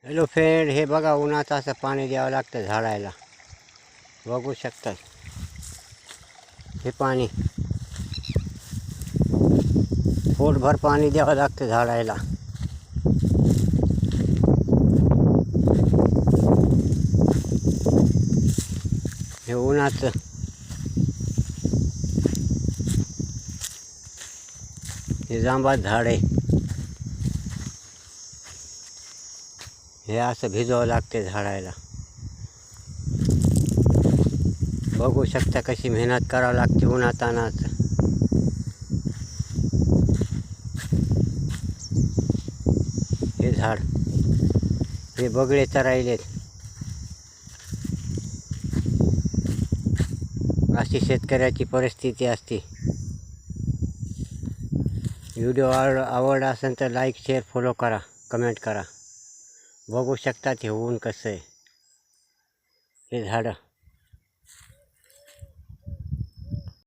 Hello friend, हे बघा उन्हाचं असं पाणी द्यावं लागतं झाडायला. बघू शकता हे पाणी, पोटभर पाणी द्यावं लागतं झाडायला. हे उन्हाचं हे जांभळं झाड आहे. हे असं भिजवावं लागते झाडायला. बघू शकता कशी मेहनत करावं लागते उन्हातानाच. हे झाड, हे बगळे चरायलेत. अशी शेतकऱ्याची परिस्थिती असते. व्हिडिओ आवडला असेल तर लाईक, शेअर, फॉलो करा, कमेंट करा. बघू शकता ते ऊन कसं आहे. हे झाडं